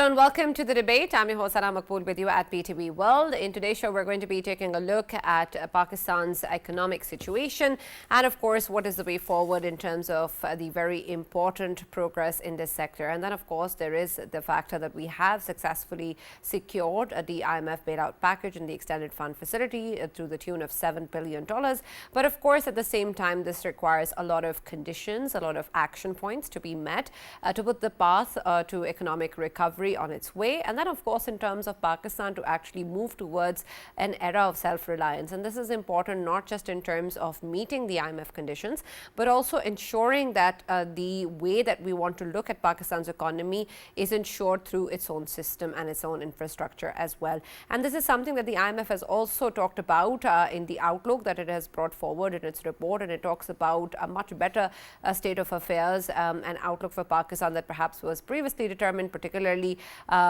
Hello and welcome to the debate. I'm your host MAQBOOL with you at PTV World. In today's show, we're going to be taking a look at Pakistan's economic situation and, of course, what is the way forward in terms of the very important progress in this sector. And then, of course, there is the factor that we have successfully secured the IMF bailout package and the extended fund facility to the tune of $7 billion. But, of course, at the same time, this requires a lot of conditions, a lot of action points to be met to put the path to economic recovery on its way, and then of course in terms of Pakistan to actually move towards an era of self-reliance. And this is important not just in terms of meeting the IMF conditions, but also ensuring that the way that we want to look at Pakistan's economy is ensured through its own system and its own infrastructure as well. And this is something that the IMF has also talked about in the outlook that it has brought forward in its report, and it talks about a much better state of affairs and outlook for Pakistan that perhaps was previously determined, particularly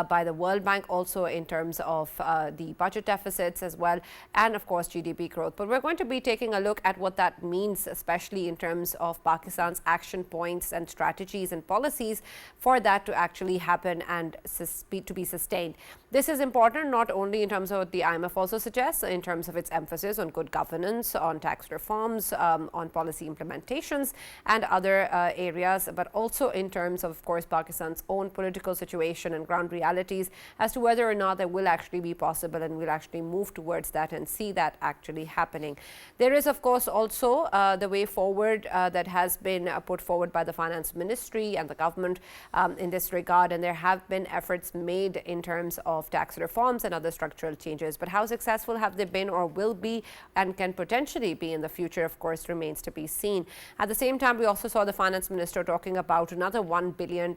by the World Bank, also in terms of the budget deficits as well, and of course GDP growth. But we're going to be taking a look at what that means, especially in terms of Pakistan's action points and strategies and policies for that to actually happen and to be sustained. This is important not only in terms of what the IMF also suggests, in terms of its emphasis on good governance, on tax reforms, on policy implementations and other areas, but also in terms of course, Pakistan's own political situation and ground realities as to whether or not that will actually be possible and will actually move towards that and see that actually happening. There is, of course, also the way forward that has been put forward by the Finance Ministry and the government in this regard, and there have been efforts made in terms of tax reforms and other structural changes. But how successful have they been or will be and can potentially be in the future, of course, remains to be seen. At the same time, we also saw the Finance Minister talking about another $1 billion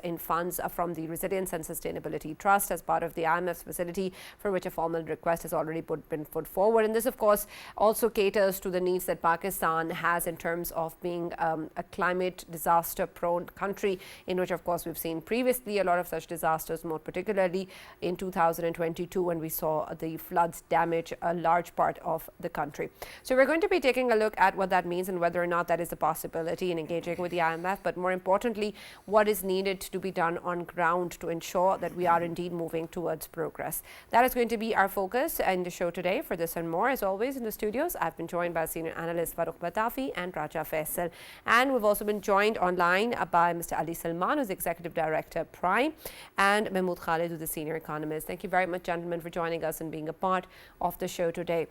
in funds from the Resilience and Sustainability Trust as part of the IMF's facility, for which a formal request has already been put forward. And this, of course, also caters to the needs that Pakistan has in terms of being a climate disaster-prone country, in which, of course, we've seen previously a lot of such disasters, more particularly in 2022 when we saw the floods damage a large part of the country. So we're going to be taking a look at what that means and whether or not that is a possibility in engaging with the IMF, but more importantly, what is needed to be done on ground to ensure that we are indeed moving towards progress. That is going to be our focus in the show today. For this and more, as always, in the studios, I've been joined by senior analyst FARRUKH PITAFI and Raja FAISAL. And we've also been joined online by Mr. Ali Salman, who's Executive Director, Prime, and Mahmood KHALID, who's the senior economist. Thank you very much, gentlemen, for joining us and being a part of the show today.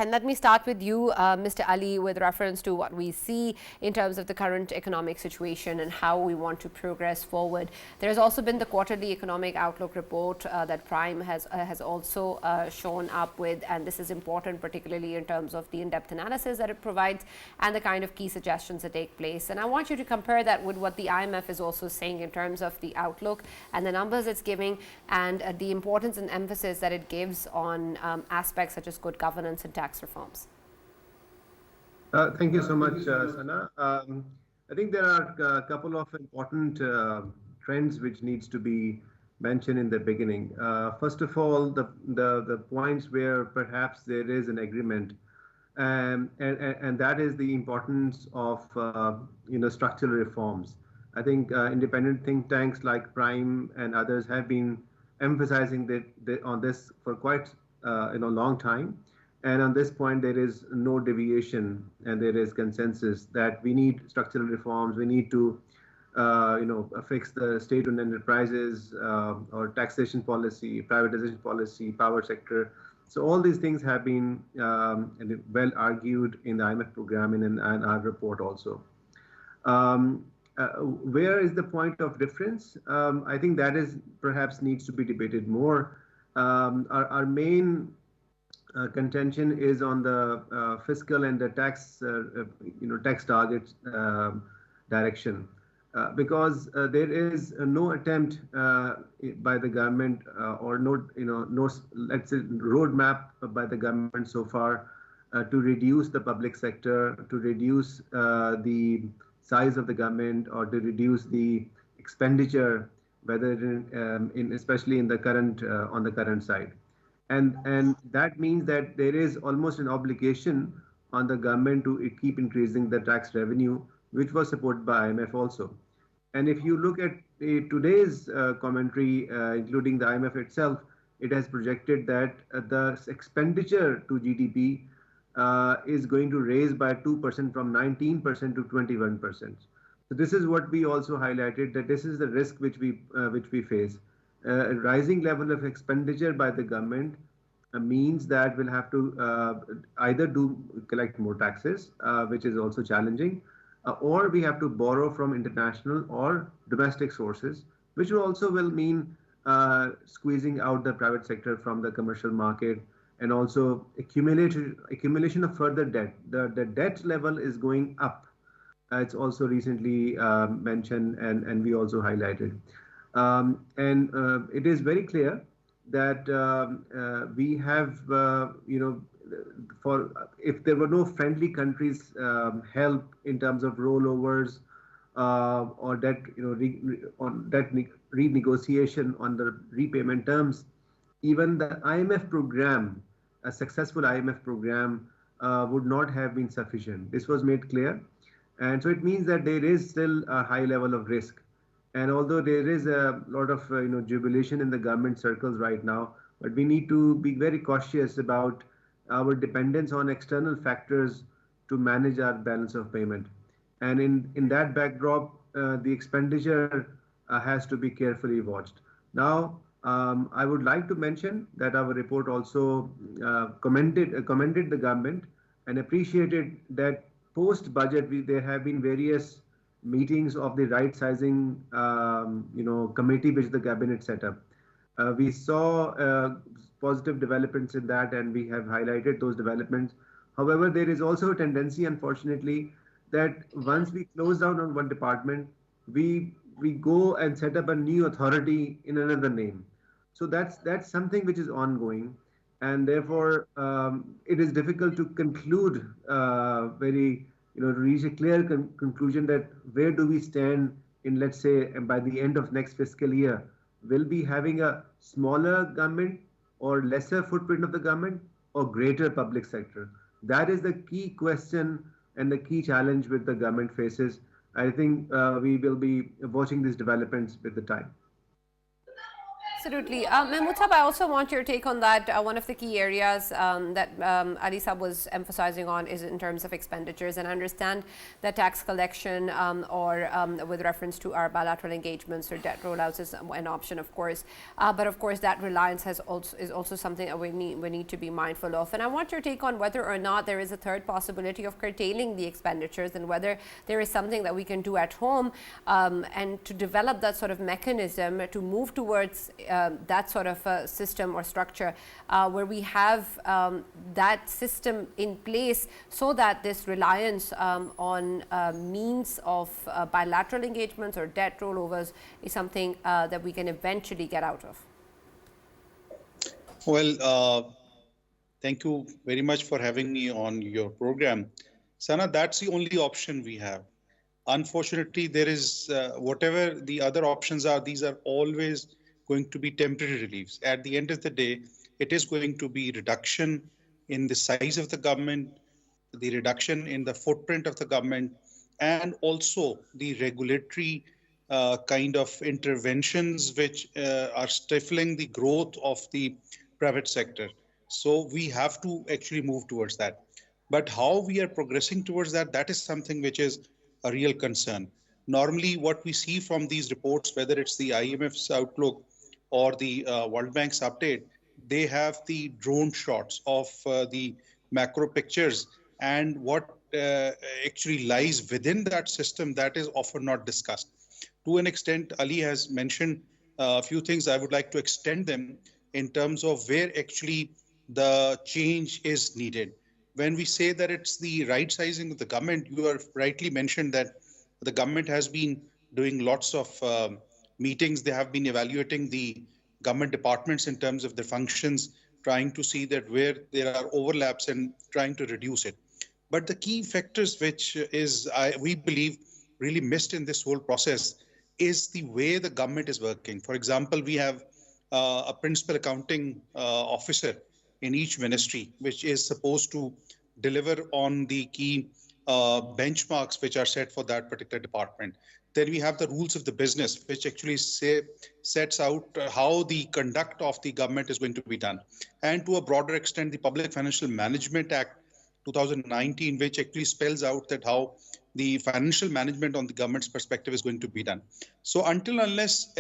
And let me start with you, Mr. Ali, with reference to what we see in terms of the current economic situation and how we want to progress forward. There has also been the quarterly economic outlook report that Prime has also shown up with, and this is important, particularly in terms of the in-depth analysis that it provides and the kind of key suggestions that take place. And I want you to compare that with what the IMF is also saying in terms of the outlook and the numbers it's giving and the importance and emphasis that it gives on aspects such as good governance and tax reforms. Thank you so much, Sana. I think there are a couple of important trends which needs to be mentioned in the beginning. First of all, the points where perhaps there is an agreement, and that is the importance of structural reforms. I think independent think tanks like Prime and others have been emphasizing on this for quite long time. And on this point, there is no deviation, and there is consensus that we need structural reforms. We need to, fix the state-owned enterprises, or taxation policy, privatization policy, power sector. So all these things have been well argued in the IMF program and in our report also. Where is the point of difference? I think that is perhaps needs to be debated more. Our main contention is on the fiscal and the tax, tax target direction, because there is no attempt by the government or no let's say roadmap by the government so far to reduce the public sector, to reduce the size of the government, or to reduce the expenditure, whether especially in the current on the current side. And that means that there is almost an obligation on the government to keep increasing the tax revenue, which was supported by IMF also. And if you look at today's commentary, including the IMF itself, it has projected that the expenditure to GDP is going to raise by 2% from 19% to 21%. So this is what we also highlighted, that this is the risk which we face. A rising level of expenditure by the government means that we'll have to either do collect more taxes, which is also challenging, or we have to borrow from international or domestic sources, which will mean squeezing out the private sector from the commercial market, and also accumulation of further debt. The debt level is going up. It's also recently mentioned, and we also highlighted. And it is very clear that we have, for if there were no friendly countries help in terms of rollovers or debt, on debt renegotiation on the repayment terms, even the IMF program, a successful IMF program, would not have been sufficient. This was made clear. And so it means that there is still a high level of risk. And although there is a lot of jubilation in the government circles right now, but we need to be very cautious about our dependence on external factors to manage our balance of payment. And in that backdrop, the expenditure has to be carefully watched. Now, I would like to mention that our report also commended the government and appreciated that post-budget there have been various meetings of the right sizing committee which the cabinet set up. We saw positive developments in that, and we have highlighted those developments. However, there is also a tendency, unfortunately, that once we close down on one department, we go and set up a new authority in another name. So that's something which is ongoing, and therefore it is difficult to conclude reach a clear conclusion that where do we stand in, let's say, by the end of next fiscal year. Will be having a smaller government or lesser footprint of the government or greater public sector? That is the key question and the key challenge which the government faces. I think we will be watching these developments with the time. Absolutely. Mahmood Sahab, I also want your take on that. One of the key areas that Ali Sahab was emphasizing on is in terms of expenditures. And I understand that tax collection or with reference to our bilateral engagements or debt rollouts is an option, of course. But of course, that reliance is also something that we need to be mindful of. And I want your take on whether or not there is a third possibility of curtailing the expenditures, and whether there is something that we can do at home and to develop that sort of mechanism to move towards that sort of a system or structure where we have that system in place, so that this reliance on means of bilateral engagements or debt rollovers is something that we can eventually get out of. Well, thank you very much for having me on your program. Sana, that's the only option we have. Unfortunately, there is whatever the other options are, these are always going to be temporary reliefs. At the end of the day, it is going to be reduction in the size of the government, the reduction in the footprint of the government, and also the regulatory kind of interventions which are stifling the growth of the private sector. So we have to actually move towards that. But how we are progressing towards that, that is something which is a real concern. Normally, what we see from these reports, whether it's the IMF's outlook or the World Bank's update, they have the drone shots of the macro pictures, and what actually lies within that system, that is often not discussed. To an extent, Ali has mentioned a few things. I would like to extend them in terms of where actually the change is needed. When we say that it's the right sizing of the government, you have rightly mentioned that the government has been doing lots of meetings. They have been evaluating the government departments in terms of their functions, trying to see that where there are overlaps and trying to reduce it. But the key factors which is, we believe, really missed in this whole process is the way the government is working. For example, we have a principal accounting officer in each ministry, which is supposed to deliver on the key benchmarks which are set for that particular department. Then we have the rules of the business, which actually sets out how the conduct of the government is going to be done. And to a broader extent, the Public Financial Management Act 2019, which actually spells out that how the financial management on the government's perspective is going to be done. So until unless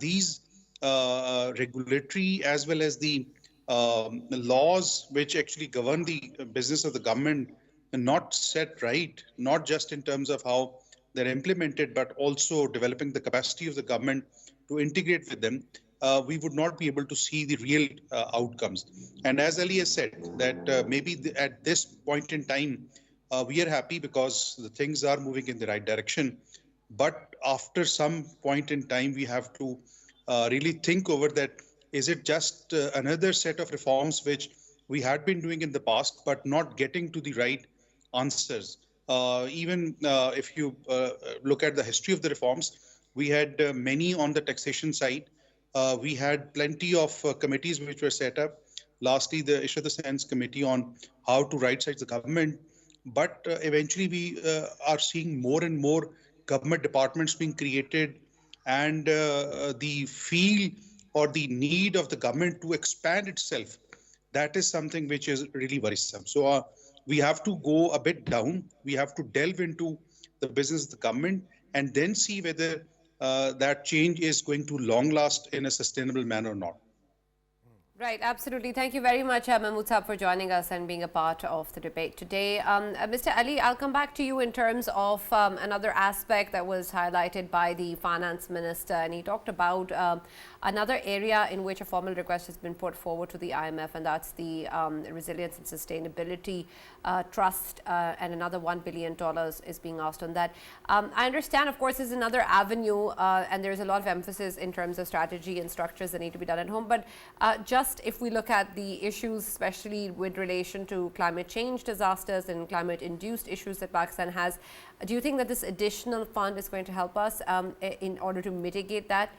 these regulatory as well as the laws which actually govern the business of the government are not set right, not just in terms of how they're implemented, but also developing the capacity of the government to integrate with them, we would not be able to see the real outcomes. And as Ali has said, that maybe at this point in time, we are happy because the things are moving in the right direction. But after some point in time, we have to really think over that, is it just another set of reforms which we had been doing in the past, but not getting to the right answers? Even if you look at the history of the reforms, we had many on the taxation side. We had plenty of committees which were set up. Lastly, the Issue the Sense Committee on how to right-size the government. But eventually, we are seeing more and more government departments being created, and the feel or the need of the government to expand itself, that is something which is really worrisome. So we have to go a bit down. We have to delve into the business of the government and then see whether that change is going to long last in a sustainable manner or not. Right, absolutely. Thank you very much, Mahmood Saab, for joining us and being a part of the debate today. Mr. Ali, I'll come back to you in terms of another aspect that was highlighted by the finance minister, and he talked about another area in which a formal request has been put forward to the IMF, and that's the Resilience and Sustainability Trust, and another $1 billion is being asked on that. I understand, of course, there's another avenue, and there's a lot of emphasis in terms of strategy and structures that need to be done at home, but just if we look at the issues, especially with relation to climate change disasters and climate-induced issues that Pakistan has, do you think that this additional fund is going to help us in order to mitigate that?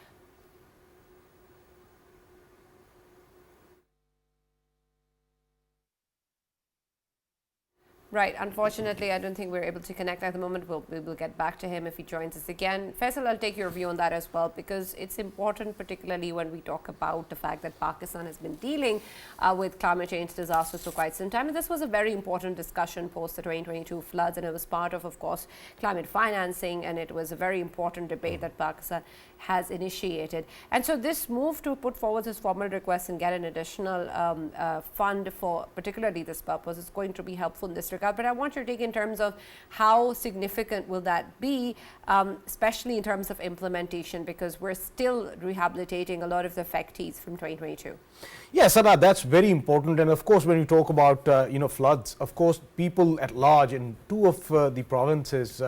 Right. Unfortunately, I don't think we're able to connect at the moment. We will get back to him if he joins us again. Faisal, I'll take your view on that as well, because it's important, particularly when we talk about the fact that Pakistan has been dealing with climate change disasters for quite some time. And this was a very important discussion post the 2022 floods, and it was part of course, climate financing, and it was a very important debate that Pakistan has initiated. And so this move to put forward this formal request and get an additional fund for particularly this purpose is going to be helpful in this regard. But I want your take in terms of how significant will that be, especially in terms of implementation, because we're still rehabilitating a lot of the affectees from 2022. Yes, Sana, that's very important. And of course, when you talk about floods, of course, people at large in two of the provinces,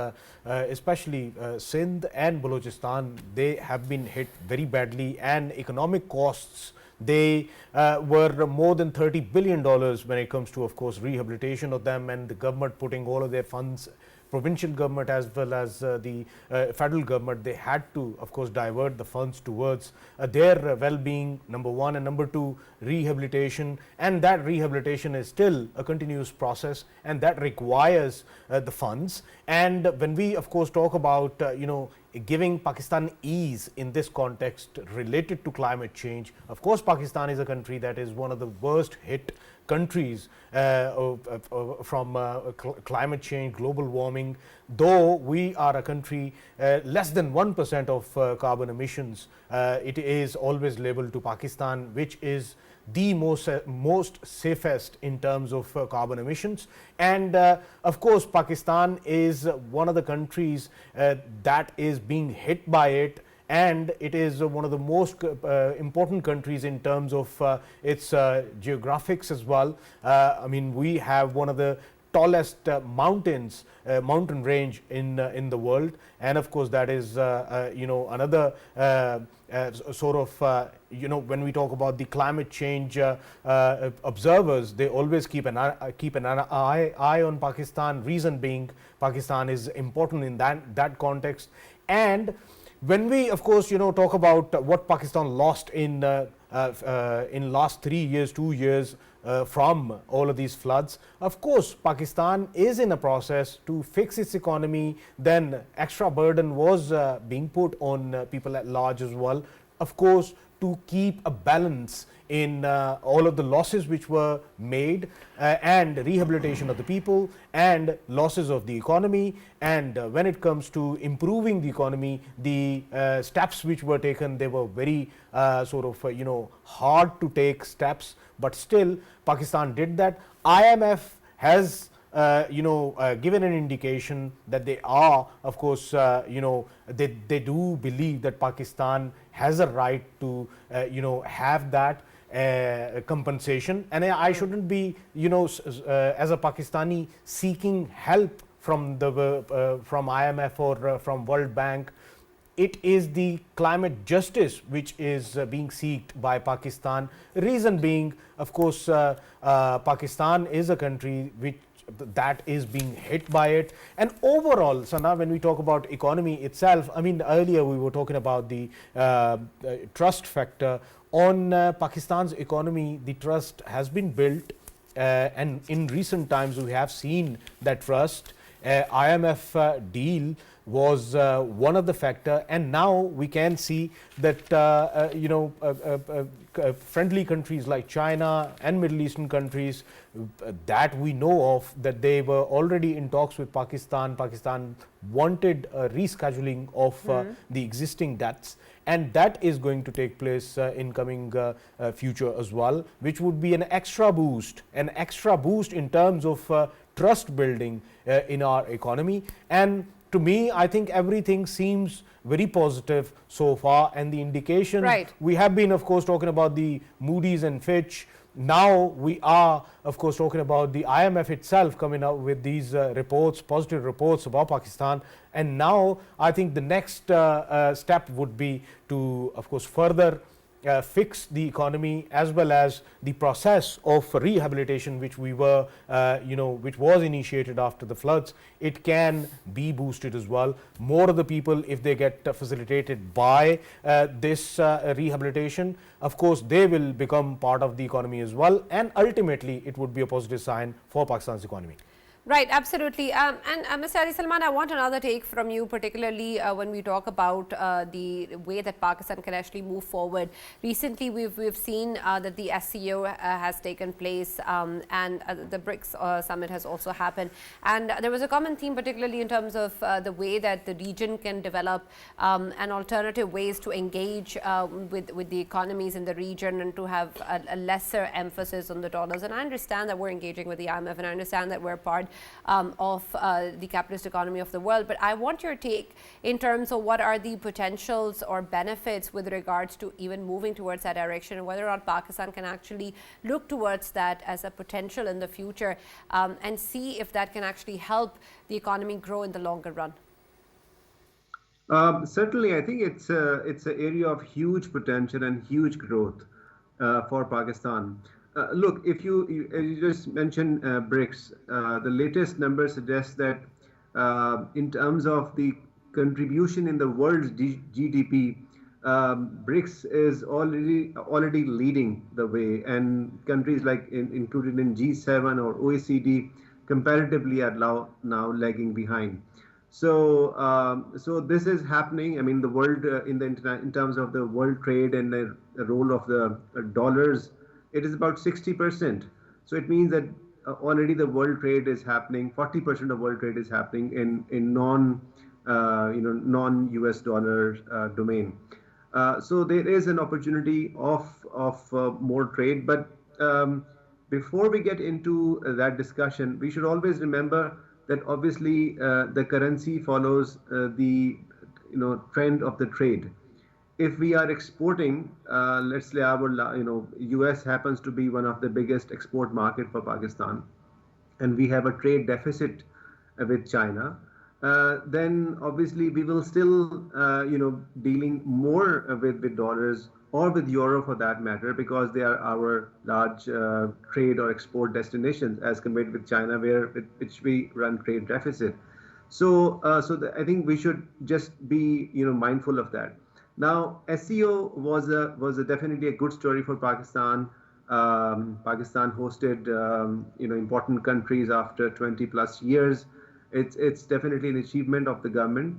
especially Sindh and Balochistan, they have been hit very badly, and economic costs, they were more than $30 billion when it comes to, of course, rehabilitation of them, and the government putting all of their funds, provincial government as well as the federal government, they had to, of course, divert the funds towards their well-being, number one, and number two, rehabilitation. And that rehabilitation is still a continuous process, and that requires the funds. And when we, of course, talk about giving Pakistan ease in this context related to climate change, of course, Pakistan is a country that is one of the worst hit countries from climate change, global warming. Though we are a country less than 1% of carbon emissions, it is always labeled to Pakistan, which is the most safest in terms of carbon emissions. And of course, Pakistan is one of the countries that is being hit by it, and it is one of the most important countries in terms of its geographics as well. I mean, we have one of the tallest mountain range in the world, and of course that is another sort of when we talk about the climate change observers, they always keep an eye on Pakistan. Reason being, Pakistan is important in that context. And when we, of course, talk about what Pakistan lost in in last 3 years, 2 years from all of these floods. Of course, Pakistan is in a process to fix its economy. Then extra burden was being put on people at large as well. Of course, to keep a balance in all of the losses which were made and rehabilitation of the people and losses of the economy. And when it comes to improving the economy, the steps which were taken, they were very hard to take steps, but still Pakistan did that. IMF has given an indication that they are, of course, they do believe that Pakistan has a right to have that compensation. And I shouldn't be as a Pakistani seeking help from the from IMF or from World Bank. It is the climate justice which is being sought by Pakistan. Reason being, of course, Pakistan is a country which that is being hit by it. And overall, Sana, when we talk about economy itself, I mean, earlier we were talking about the trust factor. On Pakistan's economy, the trust has been built, and in recent times we have seen that trust. IMF deal was one of the factor, and now we can see that friendly countries like China and Middle Eastern countries that we know of, that they were already in talks with Pakistan. Pakistan wanted a rescheduling of the existing debts, and that is going to take place in coming future as well, which would be an extra boost in terms of trust building in our economy. And to me, I think everything seems very positive so far, and the indication, right. We have been, of course, talking about the Moody's and Fitch. Now we are, of course, talking about the IMF itself coming out with these reports, positive reports about Pakistan. And now I think the next step would be to, of course, further fix the economy, as well as the process of rehabilitation which we were which was initiated after the floods. It can be boosted as well. More of the people, if they get facilitated by this rehabilitation, of course they will become part of the economy as well, and ultimately it would be a positive sign for Pakistan's economy. Right, absolutely. And Mr. Ali Salman, I want another take from you, particularly when we talk about the way that Pakistan can actually move forward. Recently, we've seen that the SCO has taken place, and the BRICS summit has also happened. And there was a common theme, particularly in terms of the way that the region can develop and alternative ways to engage with the economies in the region, and to have a lesser emphasis on the dollars. And I understand that we're engaging with the IMF, and I understand that we're part of the capitalist economy of the world. But I want your take in terms of what are the potentials or benefits with regards to even moving towards that direction, and whether or not Pakistan can actually look towards that as a potential in the future, and see if that can actually help the economy grow in the longer run. Certainly, I think it's an area of huge potential and huge growth for Pakistan. Look, if you just mentioned BRICS, the latest number suggests that in terms of the contribution in the world's GDP, BRICS is already leading the way, and countries like included in G7 or OECD comparatively are now lagging behind. So this is happening. I mean, the world in terms of the world trade and the role of the dollars, it is about 60%. So it means that already the world trade is happening. 40% of world trade is happening in non-US dollar domain. So there is an opportunity of more trade. But before we get into that discussion, we should always remember that obviously the currency follows the trend of the trade. If we are exporting, let's say our US happens to be one of the biggest export market for Pakistan, and we have a trade deficit with China, then obviously we will still dealing more with dollars or with euro for that matter, because they are our large trade or export destinations as compared with China, which we run trade deficit. So I think we should just be mindful of that. Now, SEO was definitely a good story for Pakistan. Pakistan hosted important countries after 20 plus years. It's definitely an achievement of the government,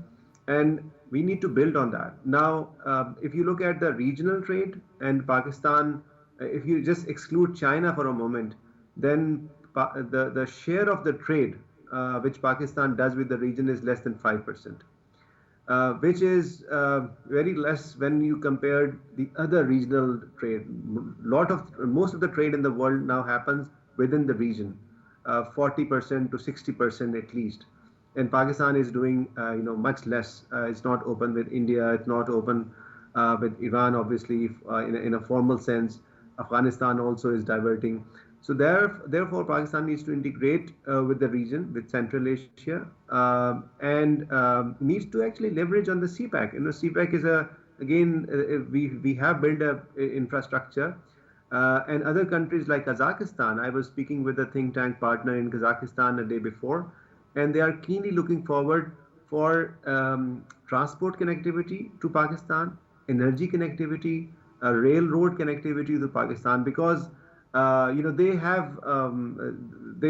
and we need to build on that. Now, if you look at the regional trade and Pakistan, if you just exclude China for a moment, then the share of the trade which Pakistan does with the region is less than 5%, which is very less when you compare the other regional trade. Most of the trade in the world now happens within the region, 40% to 60% at least. And Pakistan is doing much less. It's not open with India. It's not open with Iran, obviously, in a formal sense. Afghanistan also is diverting. So therefore, Pakistan needs to integrate with the region, with Central Asia, and needs to actually leverage on the CPEC. CPEC is we have built a infrastructure, and other countries like Kazakhstan. I was speaking with a think tank partner in Kazakhstan a day before, and they are keenly looking forward for transport connectivity to Pakistan, energy connectivity, railroad connectivity to Pakistan, because they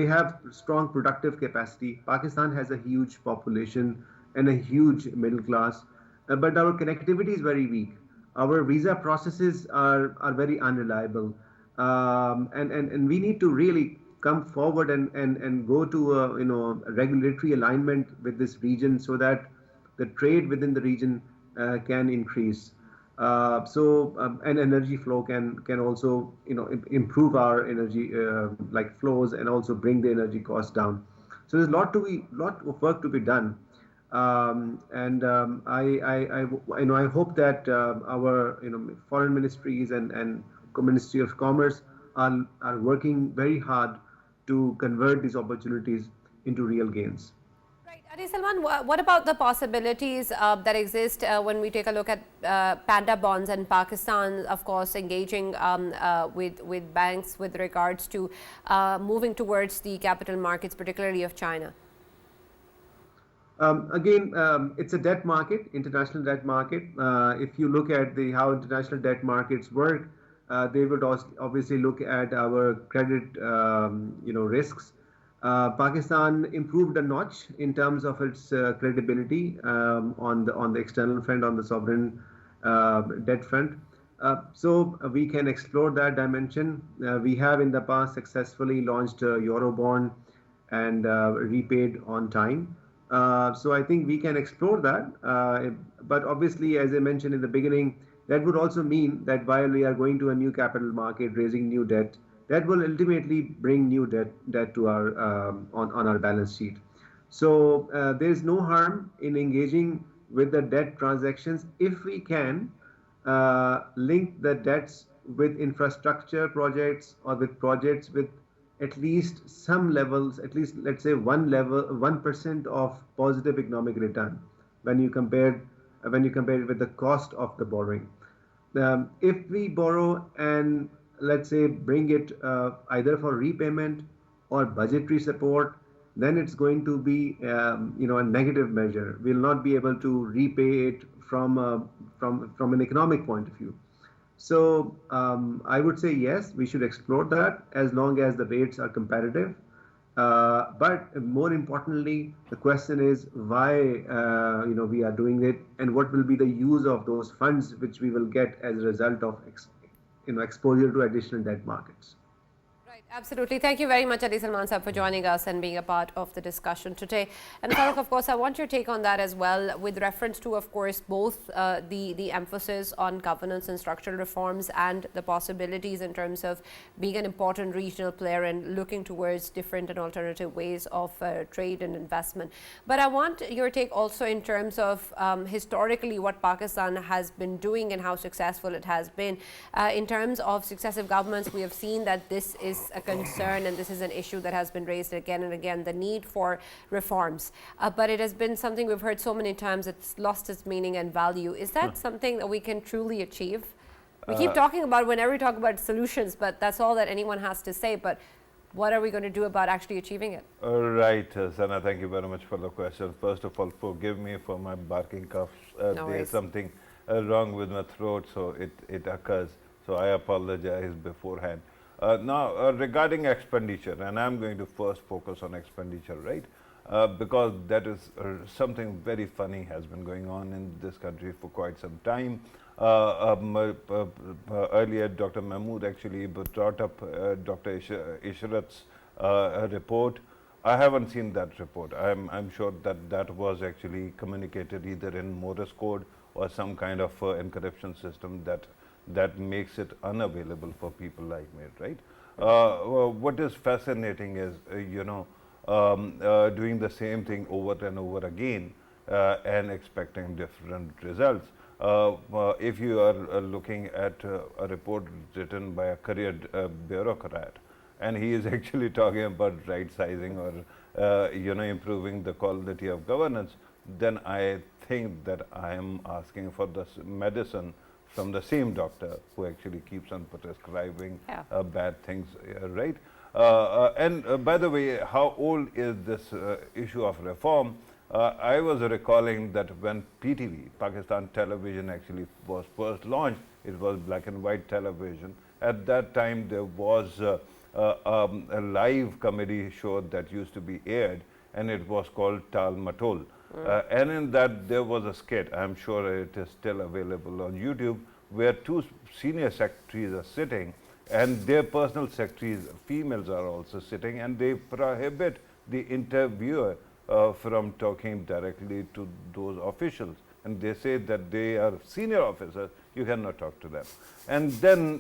have strong productive capacity. Pakistan has a huge population and a huge middle class, but our connectivity is very weak. Our visa processes are very unreliable, and we need to really come forward and go to a regulatory alignment with this region so that the trade within the region can increase. And energy flow can also improve our energy like flows and also bring the energy costs down. So there's lot of work to be done, I hope that our foreign ministries and Ministry of Commerce are working very hard to convert these opportunities into real gains. Right. Adi Salman, what about the possibilities that exist when we take a look at Panda bonds and Pakistan, of course, engaging with banks with regards to moving towards the capital markets, particularly of China? It's a debt market, international debt market. If you look at how international debt markets work, they would obviously look at our credit, risks. Pakistan improved a notch in terms of its credibility on the external front, on the sovereign debt front. So we can explore that dimension. We have in the past successfully launched a Eurobond and repaid on time. So I think we can explore that. But obviously, as I mentioned in the beginning, that would also mean that while we are going to a new capital market, raising new debt, that will ultimately bring new debt to our on our balance sheet. So there is no harm in engaging with the debt transactions if we can link the debts with infrastructure projects or with projects with at least some levels, at least let's say 1% of positive economic return when you compare it with the cost of the borrowing. If we borrow and let's say bring it either for repayment or budgetary support, then it's going to be a negative measure. We'll not be able to repay it from an economic point of view. So I would say yes, we should explore that as long as the rates are competitive. But more importantly, the question is why we are doing it and what will be the use of those funds which we will get as a result of exposure to additional debt markets. Right, absolutely. Thank you very much, Adi Salman Sahab, for joining us and being a part of the discussion today. And Farrukh, of course, I want your take on that as well, with reference to, of course, both the emphasis on governance and structural reforms and the possibilities in terms of being an important regional player and looking towards different and alternative ways of trade and investment. But I want your take also in terms of historically what Pakistan has been doing and how successful it has been. In terms of successive governments, we have seen that this is a concern and this is an issue that has been raised again and again, the need for reforms. But it has been something we've heard so many times, it's lost its meaning and value. Is that something that we can truly achieve? We keep talking about whenever we talk about solutions, but that's all that anyone has to say. But what are we going to do about actually achieving it? Right, Sana, thank you very much for the question. First of all, forgive me for my barking cuffs. No There's worries. something wrong with my throat, so it occurs. So I apologize beforehand. Now, regarding expenditure, and I'm going to first focus on expenditure, right? Because that is something very funny has been going on in this country for quite some time. Earlier, Dr. Mahmood actually brought up Dr. Ishrat's report. I haven't seen that report. I'm sure that that was actually communicated either in Morse code or some kind of encryption system that makes it unavailable for people like me, right? What is fascinating is, doing the same thing over and over again and expecting different results. If you are looking at a report written by a career bureaucrat, and he is actually talking about right sizing or improving the quality of governance, then I think that I am asking for this medicine from the same doctor who actually keeps on prescribing bad things, right? And by the way, how old is this issue of reform? I was recalling that when PTV, Pakistan Television, actually was first launched, it was black and white television. At that time, there was a live comedy show that used to be aired, and it was called Tal Matol. And in that, there was a skit, I'm sure it is still available on YouTube, where two senior secretaries are sitting, and their personal secretaries, females, are also sitting, and they prohibit the interviewer from talking directly to those officials. And they say that they are senior officers, you cannot talk to them. And then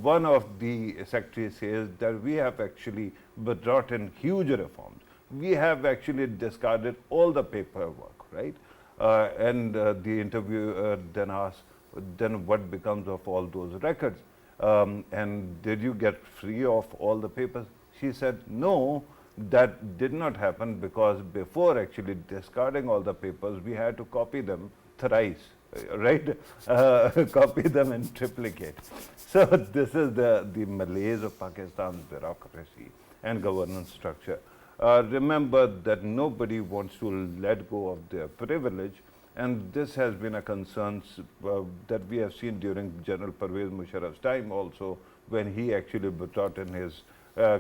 one of the secretaries says that we have actually brought in huge reforms. We have actually discarded all the paperwork, right? And the interviewer then asks, then what becomes of all those records? And did you get free of all the papers? She said, no, that did not happen, because before actually discarding all the papers, we had to copy them thrice, right? Copy them in triplicate. So this is the malaise of Pakistan's bureaucracy and governance structure. Remember that nobody wants to let go of their privilege, and this has been a concern that we have seen during General Pervez Musharraf's time also, when he actually brought in his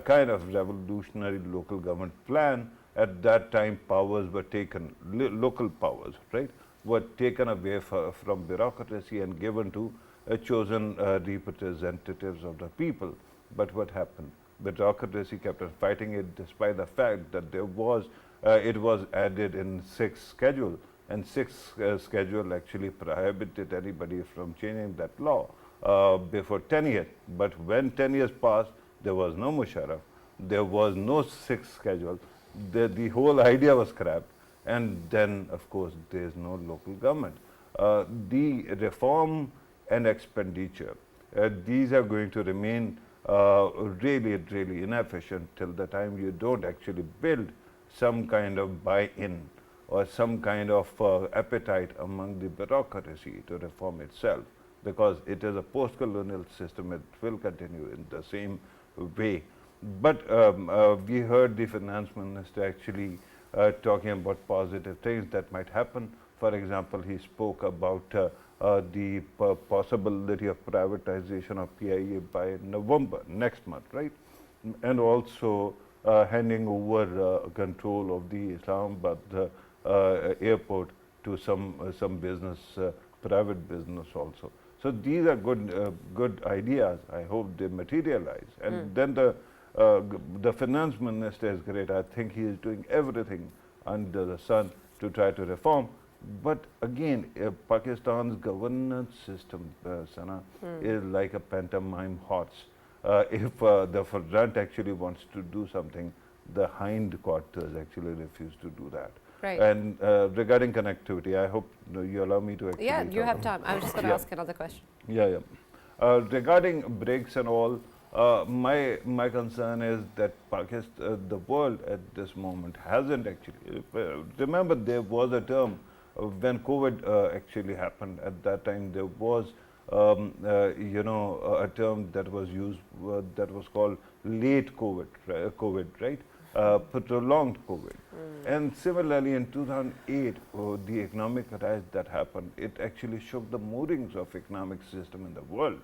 kind of revolutionary local government plan. At that time, powers were taken, local powers, right, were taken away from bureaucracy and given to chosen representatives of the people. But what happened? Bureaucracy kept on fighting it, despite the fact that there was, it was added in 6th schedule, and 6th schedule actually prohibited anybody from changing that law before 10 years. But when 10 years passed, there was no Musharraf, there was no 6th schedule, the whole idea was scrapped, and then of course there is no local government. The reform and expenditure, these are going to remain really, really inefficient till the time you don't actually build some kind of buy-in or some kind of appetite among the bureaucracy to reform itself, because it is a post-colonial system. It will continue in the same way. But we heard the finance minister actually talking about positive things that might happen. For example, he spoke about the possibility of privatization of PIA by November, next month, right? And also handing over control of the Islamabad airport to some business, private business also. So these are good ideas. I hope they materialize. And then the finance minister is great. I think he is doing everything under the sun to try to reform. But again, Pakistan's governance system, Sana, is like a pantomime horse. If the front actually wants to do something, the hindquarters actually refuse to do that. Right. And regarding connectivity, I hope you allow me to actually you have time. I was just going to ask another question. Regarding breaks and all, my concern is that Pakistan, the world at this moment hasn't actually, remember there was a term when COVID actually happened. At that time there was a term that was used that was called late COVID, right? Prolonged COVID. And similarly, in 2008, the economic rise that happened, it actually shook the moorings of economic system in the world.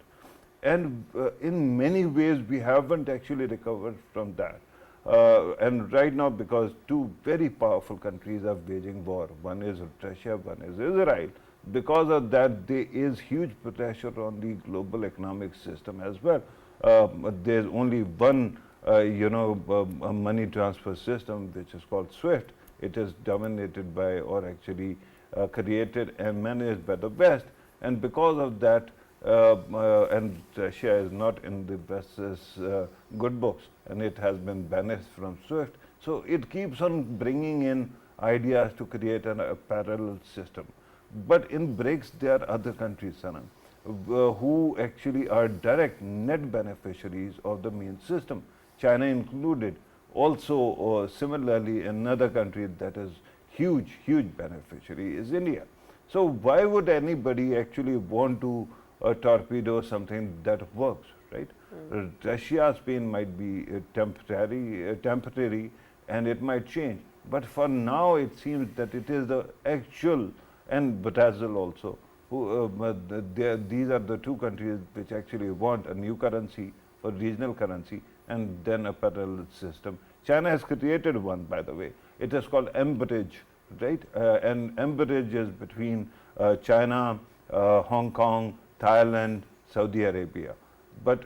And in many ways, we haven't actually recovered from that. And right now, because two very powerful countries are waging war, one is Russia, one is Israel, because of that, there is huge pressure on the global economic system as well. There's only one, a money transfer system, which is called SWIFT. It is dominated by, or actually created and managed by the West. And because of that, and Russia is not in the West's good books, and it has been banished from SWIFT. So it keeps on bringing in ideas to create a parallel system. But in BRICS, there are other countries, Sanam, who actually are direct net beneficiaries of the main system, China included. Also, similarly, another country that is huge beneficiary is India. So why would anybody actually want to torpedo something that works, right? Russia's pain might be temporary, and it might change. But for now, it seems that it is the actual, and Brazil also, who, these are the two countries which actually want a new currency, a regional currency, and then a parallel system. China has created one, by the way. It is called M-Bridge, right? And M-Bridge is between China, Hong Kong, Thailand, Saudi Arabia. But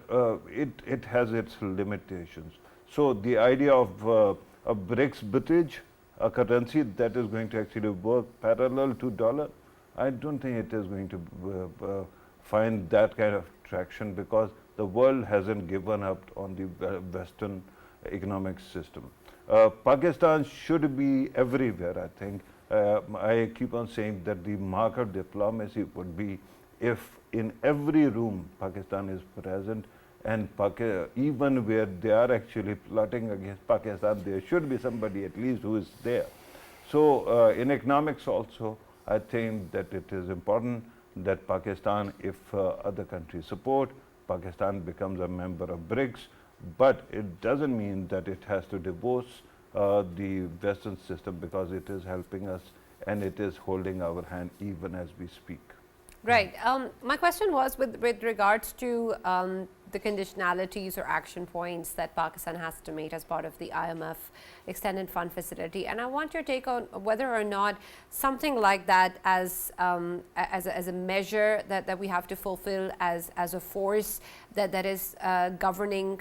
it has its limitations. So the idea of a BRICS bridge, a currency that is going to actually work parallel to dollar, I don't think it is going to find that kind of traction, because the world hasn't given up on the Western economic system. Pakistan should be everywhere, I think. I keep on saying that the mark of diplomacy would be if in every room Pakistan is present, and even where they are actually plotting against Pakistan, there should be somebody at least who is there. So in economics also, I think that it is important that Pakistan, if other countries support, Pakistan becomes a member of BRICS, but it doesn't mean that it has to divorce the Western system, because it is helping us and it is holding our hand even as we speak. Right. My question was with regards to the conditionalities or action points that Pakistan has to meet as part of the IMF Extended Fund Facility. And I want your take on whether or not something like that as a measure that we have to fulfill as a force that is governing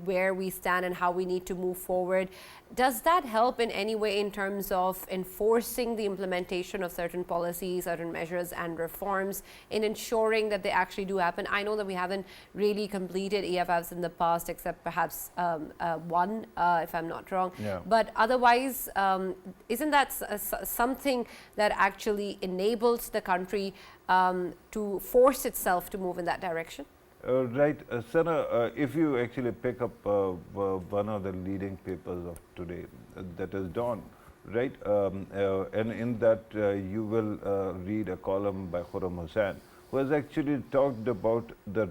where we stand and how we need to move forward. Does that help in any way in terms of enforcing the implementation of certain policies, certain measures and reforms in ensuring that they actually do happen? I know that we haven't really completed EFFs in the past, except perhaps one, if I'm not wrong. Yeah. But otherwise, isn't that something that actually enables the country to force itself to move in that direction? Right, Sana, if you actually pick up one of the leading papers of today, that is Dawn, right? And in that you will read a column by Khurram Hussain, who has actually talked about the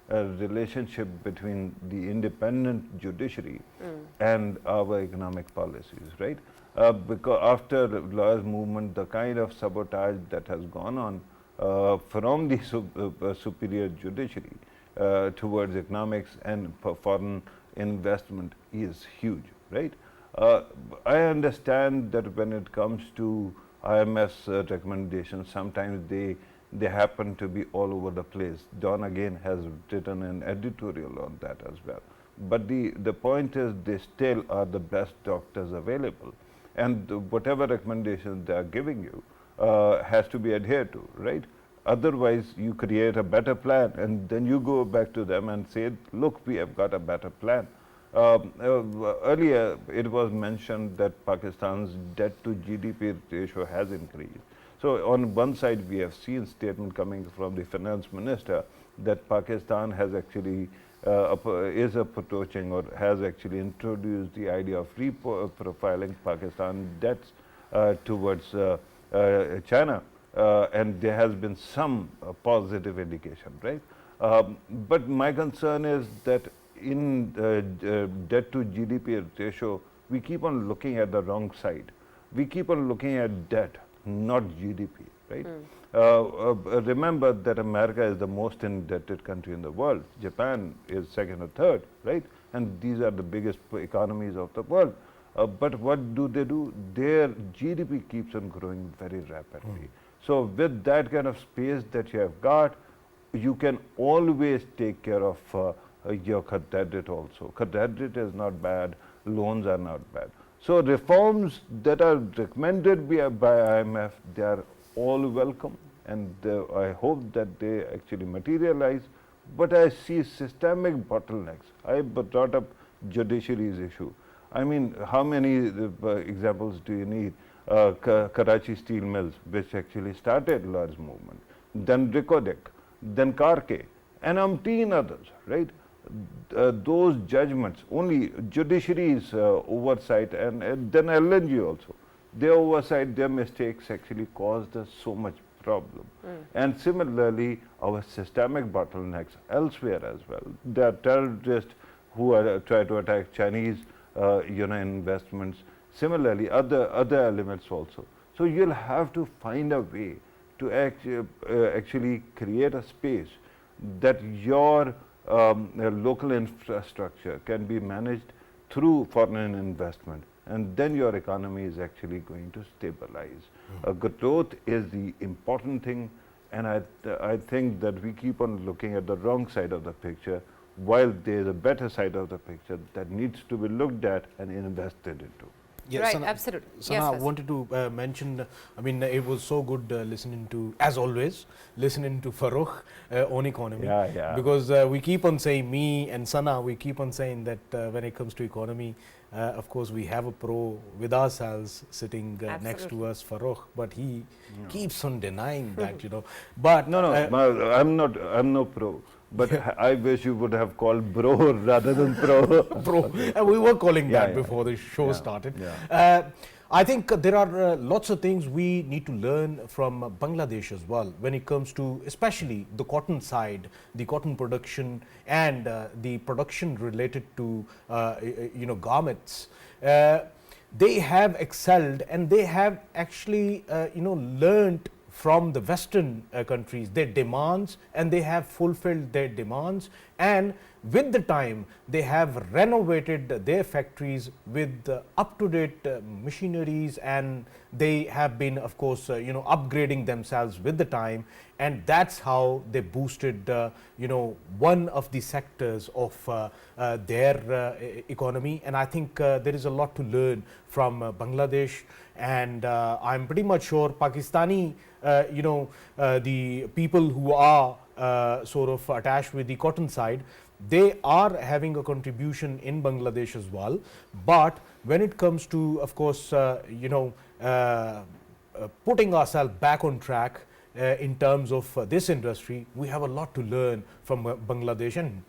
relationship between the independent judiciary and our economic policies, right? Because after the lawyers' movement, the kind of sabotage that has gone on from the superior judiciary towards economics and foreign investment is huge, right? I understand that when it comes to IMF's recommendations, sometimes they happen to be all over the place. Don again has written an editorial on that as well. But the point is, they still are the best doctors available, and whatever recommendations they are giving you has to be adhered to, right? Otherwise, you create a better plan, and then you go back to them and say, look, we have got a better plan. Earlier, it was mentioned that Pakistan's debt to GDP ratio has increased. So on one side, we have seen statement coming from the finance minister that Pakistan has actually is approaching or has actually introduced the idea of reprofiling Pakistan debts towards China, and there has been some positive indication, right? But my concern is that in debt to GDP ratio, we keep on looking at the wrong side. We keep on looking at debt, not GDP, right? Remember that America is the most indebted country in the world. Japan is second or third, right? And these are the biggest economies of the world. But what do? Their GDP keeps on growing very rapidly. So with that kind of space that you have got, you can always take care of your credit also. Credit is not bad, loans are not bad. So reforms that are recommended by IMF, they are all welcome, and I hope that they actually materialize. But I see systemic bottlenecks. I brought up judiciary's issue. I mean, how many examples do you need? Karachi steel mills, which actually started large movement, then Ricodic, then Karke, and umpteen others, right? Those judgments, only judiciary's oversight, and then LNG also, their oversight, their mistakes actually caused us so much problem. And similarly, our systemic bottlenecks elsewhere as well. There are terrorists who are try to attack Chinese investments. Similarly, other elements also. So you'll have to find a way to actually create a space that your local infrastructure can be managed through foreign investment, and then your economy is actually going to stabilize. Growth is the important thing, and I think that we keep on looking at the wrong side of the picture, while there is a better side of the picture that needs to be looked at and invested into. Yeah, right, Sana, absolutely. Sana, Yes, I wanted to mention, I mean, it was so good listening to, as always, listening to FARRUKH on economy. Yeah. Because we keep on saying, me and Sana, we keep on saying that when it comes to economy, of course, we have a pro with ourselves sitting next to us, FARRUKH, but he keeps on denying that, But No, I'm no pro. But I wish you would have called bro rather than pro. Pro. We were calling that before the show started. I think there are lots of things we need to learn from Bangladesh as well when it comes to especially the cotton side, the cotton production and the production related to garments. They have excelled and they have actually learned from the Western countries, their demands, and they have fulfilled their demands, and with the time they have renovated their factories with up-to-date machineries, and they have been, of course, upgrading themselves with the time, and that's how they boosted one of the sectors of their economy. And I think there is a lot to learn from Bangladesh, and I'm pretty much sure Pakistani the people who are sort of attached with the cotton side, they are having a contribution in Bangladesh as well. But when it comes to, of course, putting ourselves back on track in terms of this industry, we have a lot to learn from Bangladesh. And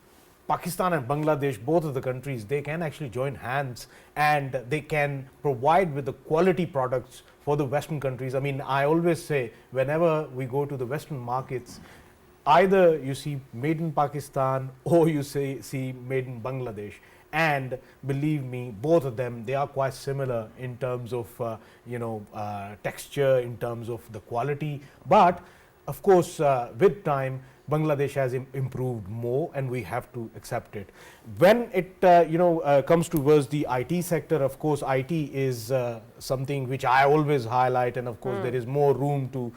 Pakistan and Bangladesh, both of the countries, they can actually join hands and they can provide with the quality products for the Western countries. I mean, I always say, whenever we go to the Western markets, either you see made in Pakistan or you see made in Bangladesh. And believe me, both of them, they are quite similar in terms of, texture, in terms of the quality. But of course, with time, Bangladesh has improved more, and we have to accept it. When it comes towards the IT sector, of course, IT is something which I always highlight, and of course there is more room to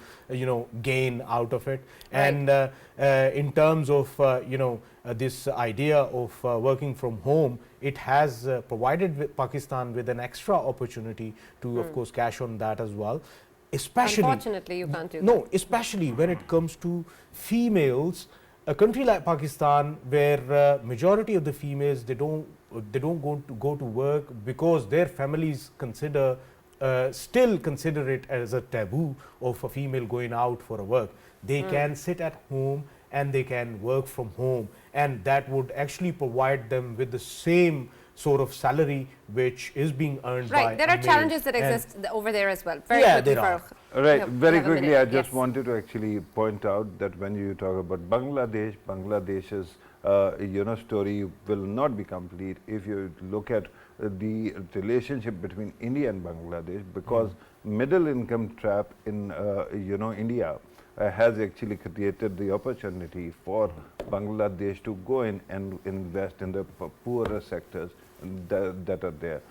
gain out of it. Right. And in terms of this idea of working from home, it has provided Pakistan with an extra opportunity to, of course, cash on that as well. Especially, unfortunately, you can't do that. No, especially when it comes to females, a country like Pakistan, where majority of the females, they don't go to work because their families still consider it as a taboo of a female going out for a work. They can sit at home and they can work from home, and that would actually provide them with the same sort of salary which is being earned by Right, there are challenges that exist over there as well. Very quickly, Farrukh. Right, very quickly, I just wanted to actually point out that when you talk about Bangladesh, Bangladesh's story will not be complete if you look at the relationship between India and Bangladesh, because middle income trap in India has actually created the opportunity for Bangladesh to go in and invest in the poorer sectors that are there.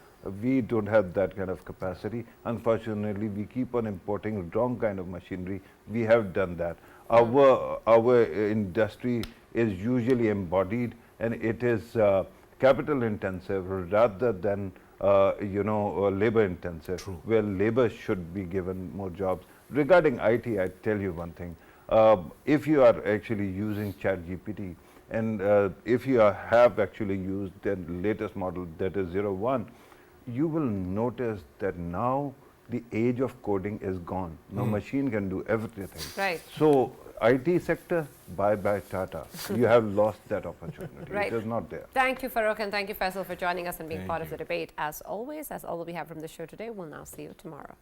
We don't have that kind of capacity. Unfortunately, we keep on importing wrong kind of machinery. We have done that. Our industry is usually embodied, and it is capital intensive rather than labor intensive. True. Where labor should be given more jobs. Regarding IT, I tell you one thing. If you are actually using ChatGPT, and if you have actually used the latest model, that is 01, you will notice that now the age of coding is gone. Now machine can do everything. Right. So IT sector, bye-bye Tata. You have lost that opportunity. Right. It is not there. Thank you, Farrukh, and thank you, Faisal, for joining us and being part of the debate. As always, that's all we have from the show today. We'll now see you tomorrow.